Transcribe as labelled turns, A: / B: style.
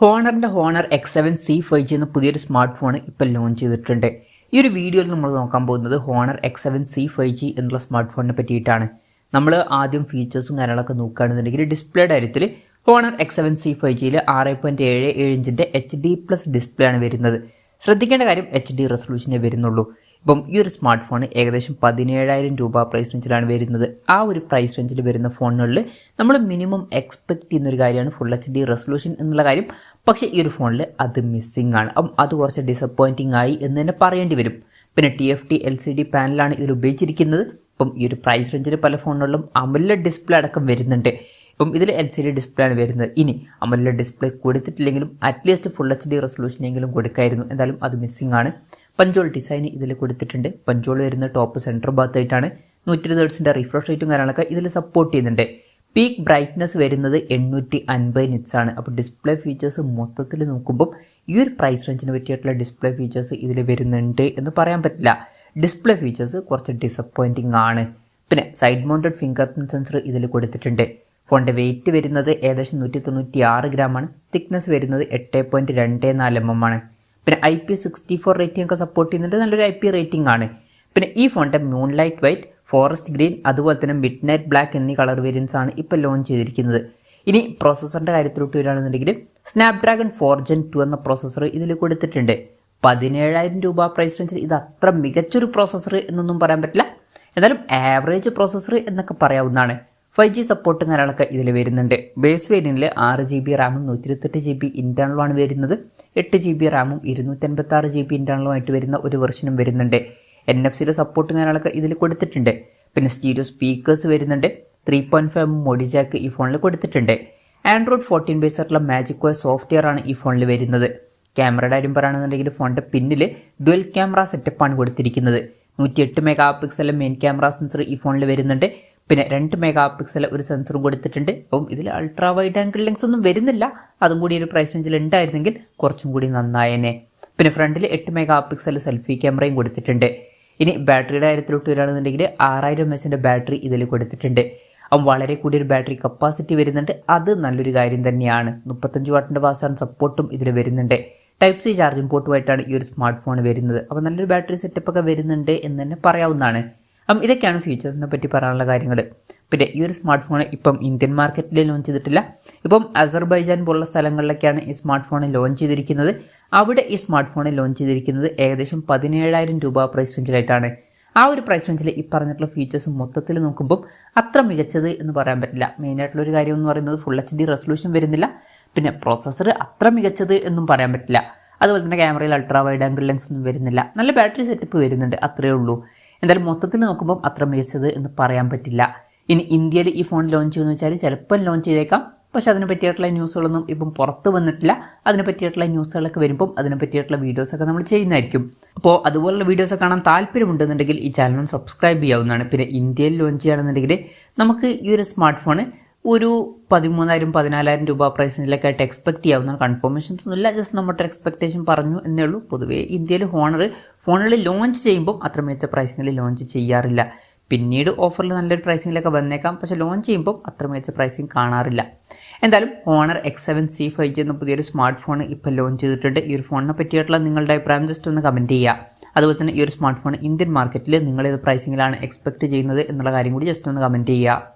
A: ഹോണറിൻ്റെ honour X7c 5G എന്ന പുതിയൊരു smart phone ഇപ്പോൾ ലോഞ്ച് ചെയ്തിട്ടുണ്ട്. ഈ ഒരു വീഡിയോയിൽ നമ്മൾ നോക്കാൻ പോകുന്നത് ഹോണർ X7c 5G എന്നുള്ള സ്മാർട്ട് ഫോണിനെ പറ്റിയിട്ടാണ്. നമ്മൾ ആദ്യം ഫീച്ചേഴ്സും കാര്യങ്ങളൊക്കെ നോക്കുകയാണെന്നുണ്ടെങ്കിൽ ഡിസ്പ്ലേയുടെ കാര്യത്തിൽ ഹോണർ X7c 5Gയിൽ 6.77 ഇഞ്ചിൻ്റെ HD+ ഡിസ്പ്ലേ ആണ് വരുന്നത്. ശ്രദ്ധിക്കേണ്ട കാര്യം HD റെസൊല്യൂഷനേ വരുന്നുള്ളൂ. ഇപ്പം ഈ ഒരു സ്മാർട്ട് ഫോൺ ഏകദേശം 17,000 രൂപ പ്രൈസ് റേഞ്ചിലാണ് വരുന്നത്. ആ ഒരു പ്രൈസ് റേഞ്ചിൽ വരുന്ന ഫോണുകളിൽ നമ്മൾ മിനിമം എക്സ്പെക്ട് ചെയ്യുന്നൊരു കാര്യമാണ് ഫുൾ HD റെസൊല്യൂഷൻ എന്നുള്ള കാര്യം. പക്ഷേ ഈ ഒരു ഫോണിൽ അത് മിസ്സിംഗ് ആണ്. അപ്പം അത് കുറച്ച് ഡിസപ്പോയിൻറ്റിംഗ് ആയി എന്ന് തന്നെ പറയേണ്ടി വരും. പിന്നെ TFT LCD പാനലാണ് ഇതിൽ ഉപയോഗിച്ചിരിക്കുന്നത്. ഇപ്പം ഈ ഒരു പ്രൈസ് റേഞ്ചിൽ പല ഫോണുകളിലും AMOLED ഡിസ്പ്ലേ അടക്കം വരുന്നുണ്ട്. ഇപ്പം ഇതിൽ LCD ഡിസ്പ്ലേ ആണ് വരുന്നത്. ഇനി AMOLED ഡിസ്പ്ലേ കൊടുത്തിട്ടില്ലെങ്കിലും അറ്റ്ലീസ്റ്റ് ഫുൾ HD റെസൊല്യൂഷനെങ്കിലും കൊടുക്കായിരുന്നു. എന്തായാലും അത് മിസ്സിംഗ് ആണ്. പഞ്ചോൾ ഡിസൈൻ ഇതിൽ കൊടുത്തിട്ടുണ്ട്. പഞ്ചോൾ വരുന്ന ടോപ്പ് സെൻറ്റർ ഭാഗത്തായിട്ടാണ്. 120 Hz റിഫ്രഷ് റേറ്റും കാര്യങ്ങളൊക്കെ ഇതിൽ സപ്പോർട്ട് ചെയ്യുന്നുണ്ട്. പീക്ക് ബ്രൈറ്റ്നസ് വരുന്നത് 850 നിറ്റ്സ് ആണ്. അപ്പോൾ ഡിസ്പ്ലേ ഫീച്ചേഴ്സ് മൊത്തത്തിൽ നോക്കുമ്പോൾ ഈ ഒരു പ്രൈസ് റേഞ്ചിന് പറ്റിയിട്ടുള്ള ഡിസ്പ്ലേ ഫീച്ചേഴ്സ് ഇതിൽ വരുന്നുണ്ട് എന്ന് പറയാൻ പറ്റില്ല. ഡിസ്പ്ലേ ഫീച്ചേഴ്സ് കുറച്ച് ഡിസപ്പോയിൻറ്റിംഗ് ആണ്. പിന്നെ side mounted finger print sensor ഇതിൽ കൊടുത്തിട്ടുണ്ട്. ഫോണിൻ്റെ വെയിറ്റ് വരുന്നത് ഏകദേശം 196 ഗ്രാമാണ്. തിക്നെസ് വരുന്നത് 8.24 mm ആണ്. പിന്നെ IP64 റേറ്റിംഗ് ഒക്കെ സപ്പോർട്ട് ചെയ്യുന്നുണ്ട്. നല്ലൊരു IP റേറ്റിംഗ് ആണ്. പിന്നെ ഈ ഫോണിൻ്റെ മൂൺലൈറ്റ് വൈറ്റ്, ഫോറസ്റ്റ് ഗ്രീൻ, അതുപോലെ തന്നെ മിഡ് നൈറ്റ് ബ്ലാക്ക് എന്നീ കളർ വേരിയൻസ് ആണ് ഇപ്പോൾ ലോഞ്ച് ചെയ്തിരിക്കുന്നത്. ഇനി പ്രോസസ്സറിൻ്റെ കാര്യത്തിലോട്ട് വരികയാണെന്നുണ്ടെങ്കിൽ സ്നാപ്ഡ്രാഗൺ 4 Gen 2 എന്ന പ്രോസസ്സർ ഇതിൽ കൊടുത്തിട്ടുണ്ട്. 17,000 രൂപ പ്രൈസ് റേഞ്ചിൽ ഇത് അത്ര മികച്ചൊരു പ്രോസസ്സർ എന്നൊന്നും പറയാൻ പറ്റില്ല. എന്നാലും ആവറേജ് പ്രോസസ്സർ എന്നൊക്കെ പറയാവുന്നതാണ്. 5G സപ്പോർട്ടും കാര്യങ്ങളൊക്കെ ഇതിൽ വരുന്നുണ്ട്. ബേസ് വേരിയൻറ്റിൽ 6GB റാമും 128GB ഇൻറ്റേർണലുമാണ് വരുന്നത്. 8GB റാമും 256GB ഇൻറ്റേർണലുമായിട്ട് വരുന്ന ഒരു വെർഷനും വരുന്നുണ്ട്. NFC സപ്പോർട്ടും കാര്യങ്ങളൊക്കെ ഇതിൽ കൊടുത്തിട്ടുണ്ട്. പിന്നെ സ്റ്റീരിയോ സ്പീക്കേഴ്സ് വരുന്നുണ്ട്. 3.5 മോഡി ജാക്ക് ഈ ഫോണിൽ കൊടുത്തിട്ടുണ്ട്. Android 14 ബേസ് ആയിട്ടുള്ള മാജിക് OS സോഫ്റ്റ്വെയർ ആണ് ഈ ഫോണിൽ വരുന്നത്. ക്യാമറയുടെ കാര്യം പറയുകയാണെന്നുണ്ടെങ്കിൽ ഫോണിൻ്റെ പിന്നിൽ ഡുവൽ ക്യാമറ സെറ്റപ്പാണ് കൊടുത്തിരിക്കുന്നത്. 108 MP മെയിൻ ക്യാമറ സെൻസർ ഈ ഫോണിൽ വരുന്നുണ്ട്. പിന്നെ 2 MP ഒരു സെൻസറും കൊടുത്തിട്ടുണ്ട്. അപ്പം ഇതിൽ അൾട്രാ വൈഡ് ആംഗിൾ ലെൻസ് ഒന്നും വരുന്നില്ല. അതും കൂടി ഒരു പ്രൈസ് റേഞ്ചിൽ ഉണ്ടായിരുന്നെങ്കിൽ കുറച്ചും കൂടി നന്നായേനെ. പിന്നെ ഫ്രണ്ടിൽ 8 MP സെൽഫി ക്യാമറയും കൊടുത്തിട്ടുണ്ട്. ഇനി ബാറ്ററിയുടെ കാര്യത്തിലോട്ട് വരികയാണെന്നുണ്ടെങ്കിൽ 6000 mAh ബാറ്ററി ഇതിൽ കൊടുത്തിട്ടുണ്ട്. അപ്പം വളരെ കൂടിയൊരു ബാറ്ററി കപ്പാസിറ്റി വരുന്നുണ്ട്. അത് നല്ലൊരു കാര്യം തന്നെയാണ്. 35 വാട്ടിൻ്റെ ഫാസ്റ്റ് സപ്പോർട്ടും ഇതിൽ വരുന്നുണ്ട്. Type-C ചാർജിംഗ് പോർട്ടുമായിട്ടാണ് ഈ ഒരു സ്മാർട്ട് ഫോൺ വരുന്നത്. അപ്പോൾ നല്ലൊരു ബാറ്ററി സെറ്റപ്പ് ഒക്കെ വരുന്നുണ്ട് എന്ന് തന്നെ പറയാവുന്നതാണ്. അപ്പം ഇതൊക്കെയാണ് ഫീച്ചേഴ്സിനെ പറ്റി പറയാനുള്ള കാര്യങ്ങൾ. പിന്നെ ഈ ഒരു സ്മാർട്ട് ഫോൺ ഇപ്പം ഇന്ത്യൻ മാർക്കറ്റിൽ ലോഞ്ച് ചെയ്തിട്ടില്ല. ഇപ്പം അസർബൈജാൻ പോലുള്ള സ്ഥലങ്ങളിലൊക്കെയാണ് ഈ സ്മാർട്ട് ഫോൺ ലോഞ്ച് ചെയ്തിരിക്കുന്നത്. അവിടെ ഈ സ്മാർട്ട് ഫോൺ ലോഞ്ച് ചെയ്തിരിക്കുന്നത് ഏകദേശം 17,000 രൂപ പ്രൈസ് റേഞ്ചിലായിട്ടാണ്. ആ ഒരു പ്രൈസ് റേഞ്ചിൽ ഈ പറഞ്ഞിട്ടുള്ള ഫീച്ചേഴ്സ് മൊത്തത്തിൽ നോക്കുമ്പോൾ അത്ര മികച്ചത് എന്ന് പറയാൻ പറ്റില്ല. മെയിനായിട്ടുള്ളൊരു കാര്യം എന്ന് പറയുന്നത് ഫുൾ HD റെസൊല്യൂഷൻ വരുന്നില്ല. പിന്നെ പ്രോസസ്സർ അത്ര മികച്ചത് എന്നും പറയാൻ പറ്റില്ല. അതുപോലെ തന്നെ ക്യാമറയിൽ അൾട്രാ വൈഡ് ആംഗിൾ ലെൻസ് ഒന്നും വരുന്നില്ല. നല്ല ബാറ്ററി സെറ്റപ്പ് വരുന്നുണ്ട്. അത്രയേ ഉള്ളൂ. എന്തായാലും മൊത്തത്തിൽ നോക്കുമ്പോൾ അത്ര മികച്ചത് എന്ന് പറയാൻ പറ്റില്ല. ഇനി ഇന്ത്യയിൽ ഈ ഫോൺ ലോഞ്ച് ചെയ്യുമെന്ന് വെച്ചാൽ ചിലപ്പോൾ ലോഞ്ച് ചെയ്തേക്കാം. പക്ഷെ അതിനെ പറ്റിയിട്ടുള്ള ന്യൂസുകളൊന്നും ഇപ്പം പുറത്ത് വന്നിട്ടില്ല. അതിനെ പറ്റിയിട്ടുള്ള ന്യൂസുകളൊക്കെ വരുമ്പം അതിനെ പറ്റിയിട്ടുള്ള വീഡിയോസൊക്കെ നമ്മൾ ചെയ്യുന്നതായിരിക്കും. അപ്പോൾ അതുപോലുള്ള വീഡിയോസ് കാണാൻ താല്പര്യമുണ്ടെന്നുണ്ടെങ്കിൽ ഈ ചാനൽ സബ്സ്ക്രൈബ് ചെയ്യാവുന്നതാണ്. പിന്നെ ഇന്ത്യയിൽ ലോഞ്ച് ചെയ്യുകയാണെന്നുണ്ടെങ്കിൽ നമുക്ക് ഈ ഒരു സ്മാർട്ട് ഫോൺ ഒരു 13,000-14,000 രൂപ പ്രൈസിലൊക്കെ ആയിട്ട് എക്സ്പെക്ട് ചെയ്യാവുന്ന കൺഫർമേഷൻസ് ഒന്നുമില്ല. ജസ്റ്റ് നമ്മുടെ എക്സ്പെക്ടേഷൻ പറഞ്ഞു എന്നേ ഉള്ളൂ. പൊതുവേ ഇന്ത്യയിൽ ഫോണുകൾ ലോഞ്ച് ചെയ്യുമ്പോൾ അത്ര മികച്ച പ്രൈസിങ്ങിൽ ലോഞ്ച് ചെയ്യാറില്ല. പിന്നീട് ഓഫറിൽ നല്ലൊരു പ്രൈസിങ്ങിലൊക്കെ വന്നേക്കാം. പക്ഷേ ലോഞ്ച് ചെയ്യുമ്പോൾ അത്ര മികച്ച പ്രൈസിങ് കാണാറില്ല. എന്തായാലും ഹോണർ X7c 5G എന്ന പുതിയൊരു സ്മാർട്ട് ഫോൺ ഇപ്പോൾ ലോഞ്ച് ചെയ്തിട്ടുണ്ട്. ഈ ഒരു ഫോണിനെ പറ്റിയിട്ടുള്ള നിങ്ങളുടെ അഭിപ്രായം ജസ്റ്റ് ഒന്ന് കമൻറ്റ് ചെയ്യുക. അതുപോലെ തന്നെ ഈ ഒരു സ്മാർട്ട് ഫോൺ ഇന്ത്യൻ മാർക്കറ്റിൽ നിങ്ങൾ ഏത് പ്രൈസിങ്ങിലാണ് എക്സ്പെക്ട് ചെയ്യുന്നത് എന്നുള്ള കാര്യം കൂടി ജസ്റ്റ് ഒന്ന് കമൻറ്റ് ചെയ്യുക.